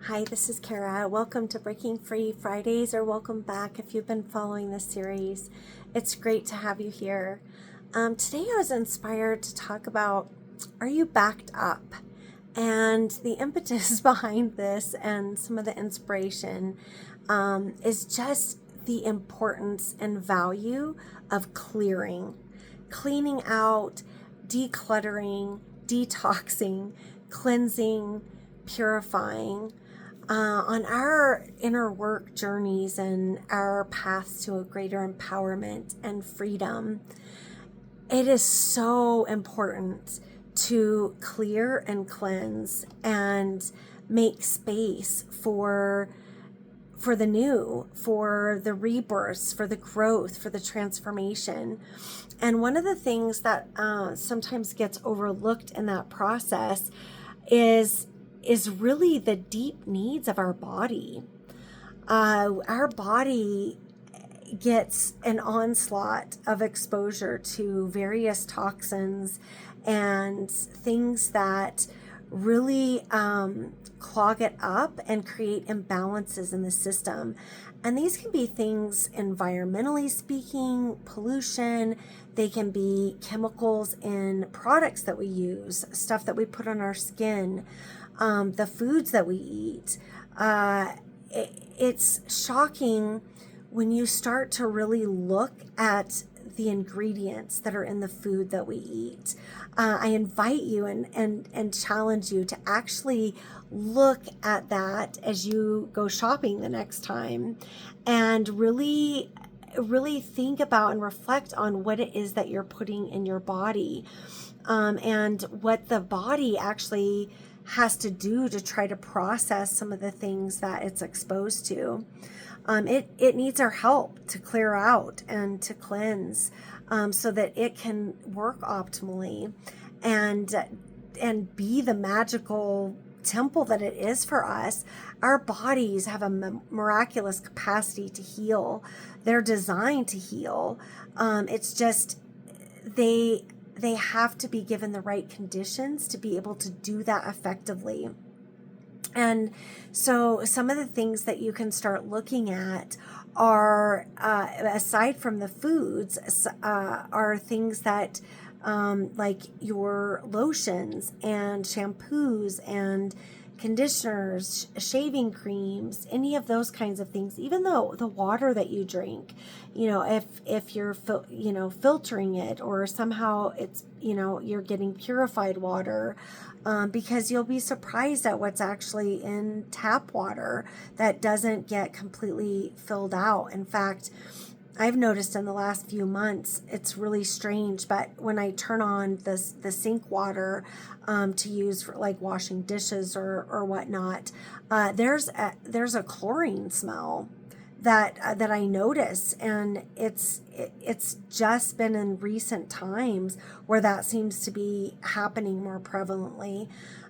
Hi, this is Kara. Welcome to Breaking Free Fridays, or welcome back if you've been following this series. It's great to have you here. Today I was inspired to talk about, are you backed up? And the impetus behind this and some of the inspiration is just the importance and value of cleaning out, decluttering, detoxing, cleansing, purifying on our inner work journeys and our paths to a greater empowerment and freedom. It is so important to clear and cleanse and make space for the new, for the rebirths, for the growth, for the transformation. And one of the things that sometimes gets overlooked in that process is really the deep needs of our body. Our body gets an onslaught of exposure to various toxins and things that really clog it up and create imbalances in the system. And these can be things environmentally speaking, pollution. They can be chemicals in products that we use, stuff that we put on our skin, the foods that we eat. It's shocking when you start to really look at the ingredients that are in the food that we eat. I invite you and challenge you to actually look at that as you go shopping the next time, and really think about and reflect on what it is that you're putting in your body, and what the body actually has to do to try to process some of the things that it's exposed to. It needs our help to clear out and to cleanse, so that it can work optimally and be the magical temple that it is for us. Our bodies have a miraculous capacity to heal. They're designed to heal. It's just they have to be given the right conditions to be able to do that effectively. And so some of the things that you can start looking at are, aside from the foods, are things that like your lotions and shampoos and conditioners, shaving creams, any of those kinds of things. Even though the water that you drink, if you're filtering it, or somehow it's you're getting purified water, because you'll be surprised at what's actually in tap water that doesn't get completely filled out. In fact, I've noticed in the last few months, it's really strange, but when I turn on the sink water to use for like washing dishes or whatnot, there's a chlorine smell that I notice, and it's just been in recent times where that seems to be happening more prevalently.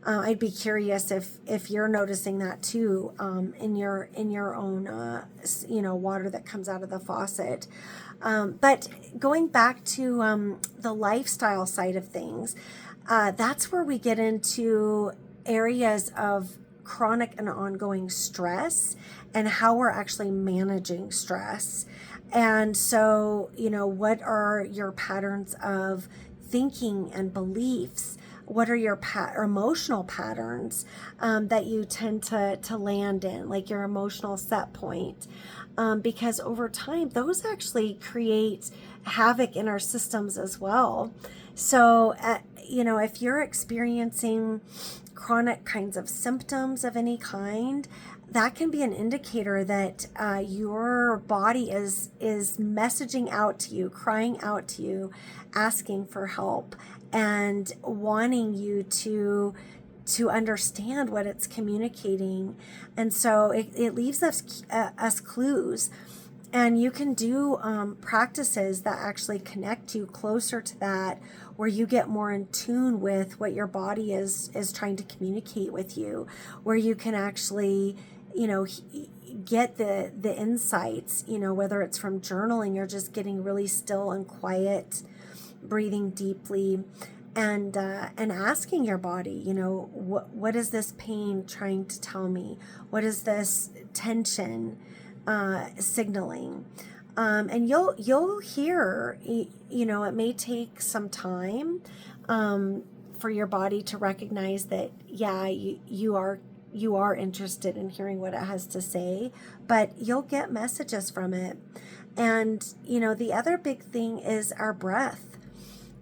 I'd be curious if you're noticing that too, in your own water that comes out of the faucet. But going back to the lifestyle side of things, that's where we get into areas of chronic and ongoing stress and how we're actually managing stress. And so, what are your patterns of thinking and beliefs? What are your emotional patterns that you tend to land in, like your emotional set point? Because over time, those actually create havoc in our systems as well. So, if you're experiencing chronic kinds of symptoms of any kind, that can be an indicator that your body is messaging out to you, crying out to you, asking for help, and wanting you to understand what it's communicating. And so it leaves us clues. And you can do practices that actually connect you closer to that, where you get more in tune with what your body is trying to communicate with you, where you can actually, get the insights, whether it's from journaling or just getting really still and quiet, breathing deeply, and asking your body, you know, what is this pain trying to tell me? What is this tension signaling? And you'll hear, you know, it may take some time for your body to recognize that, yeah, you are interested in hearing what it has to say, but you'll get messages from it. And, you know, the other big thing is our breath.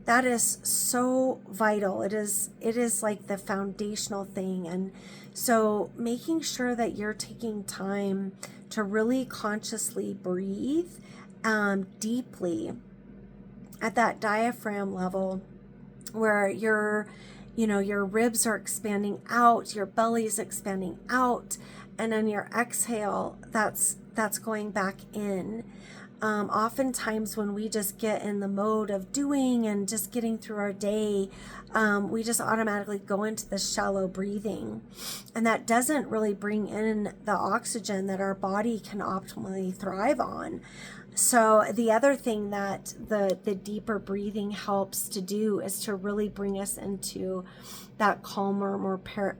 That is so vital. It is like the foundational thing. And so making sure that you're taking time to really consciously breathe deeply at that diaphragm level, where your ribs are expanding out, your belly is expanding out, and then your exhale, that's going back in. Oftentimes when we just get in the mode of doing and just getting through our day, we just automatically go into the shallow breathing, and that doesn't really bring in the oxygen that our body can optimally thrive on. So the other thing that the deeper breathing helps to do is to really bring us into that calmer, more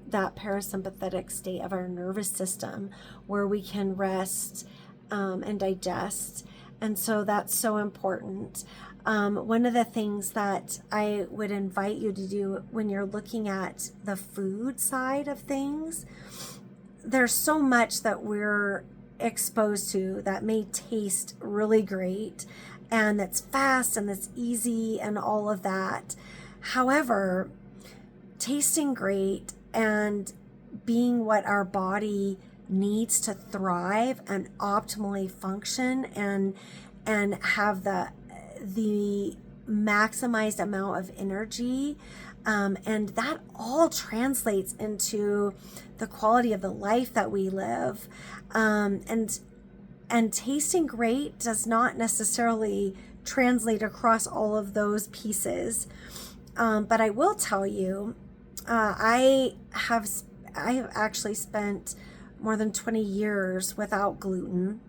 that parasympathetic state of our nervous system, where we can rest and digest. And so that's so important. One of the things that I would invite you to do when you're looking at the food side of things, there's so much that we're exposed to that may taste really great and that's fast and that's easy and all of that. However, tasting great and being what our body needs to thrive and optimally function and have the maximized amount of energy, and that all translates into the quality of the life that we live. And tasting great does not necessarily translate across all of those pieces. But I will tell you, I have actually spent more than 20 years without gluten.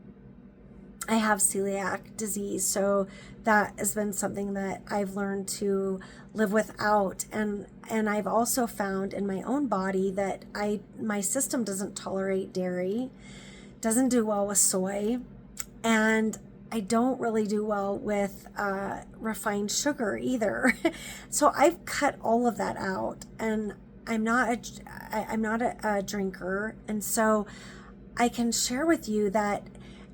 I have celiac disease, so that has been something that I've learned to live without. And I've also found in my own body that my system doesn't tolerate dairy, doesn't do well with soy, and I don't really do well with refined sugar either. So I've cut all of that out, and I'm not a drinker, and so I can share with you that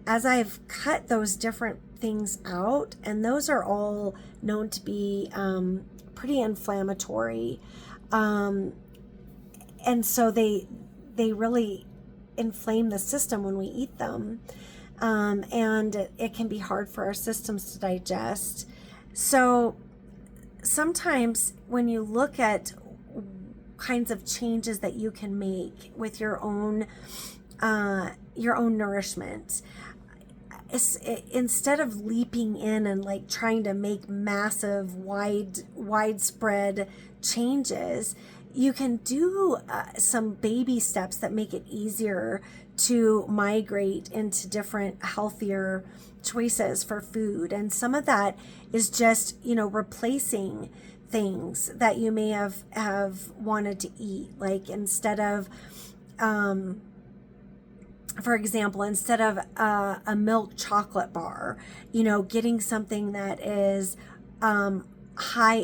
as I've cut those different things out, and those are all known to be pretty inflammatory, and so they really inflame the system when we eat them, and it can be hard for our systems to digest. So sometimes when you look at kinds of changes that you can make with your own nourishment, instead of leaping in and like trying to make massive widespread changes, you can do some baby steps that make it easier to migrate into different healthier choices for food. And some of that is just, replacing things that you may have wanted to eat. Like instead of, for example, instead of a milk chocolate bar, getting something that is high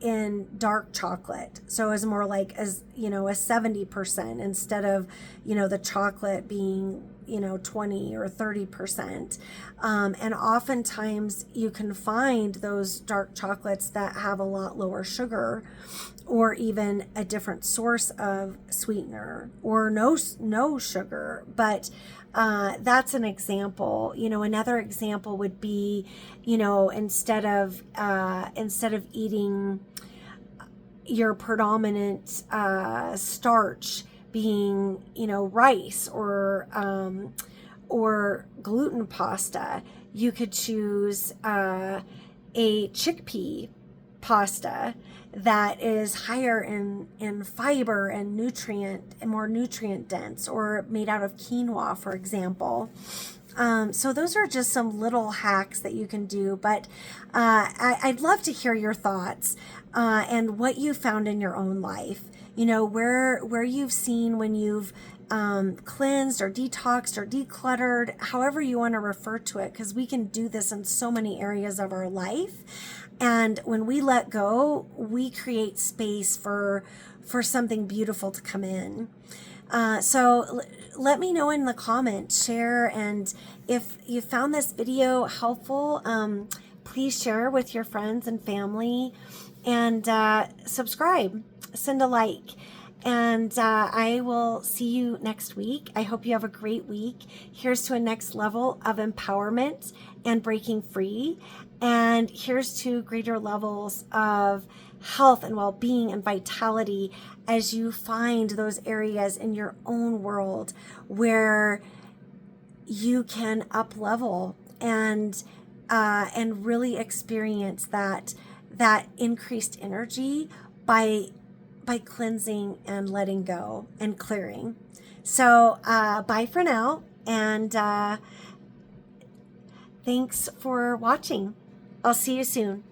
in dark chocolate. So it's more like a 70% instead of, the chocolate being, 20 or 30%. And oftentimes you can find those dark chocolates that have a lot lower sugar, or even a different source of sweetener, or no sugar. But that's an example. Another example would be, instead of eating your predominant starch being, rice or gluten pasta, you could choose a chickpea pasta that is higher in fiber and more nutrient dense, or made out of quinoa, for example. So those are just some little hacks that you can do, but I'd love to hear your thoughts and what you found in your own life. You know, where you've seen when you've cleansed or detoxed or decluttered, however you want to refer to it, because we can do this in so many areas of our life. And when we let go, we create space for something beautiful to come in. So let me know in the comments, share, and if you found this video helpful, please share with your friends and family, and subscribe, send a like, and I will see you next week. I hope you have a great week. Here's to a next level of empowerment and breaking free, and here's to greater levels of health and well-being and vitality as you find those areas in your own world where you can up level and really experience that increased energy by cleansing and letting go and clearing. So bye for now, and thanks for watching. I'll see you soon.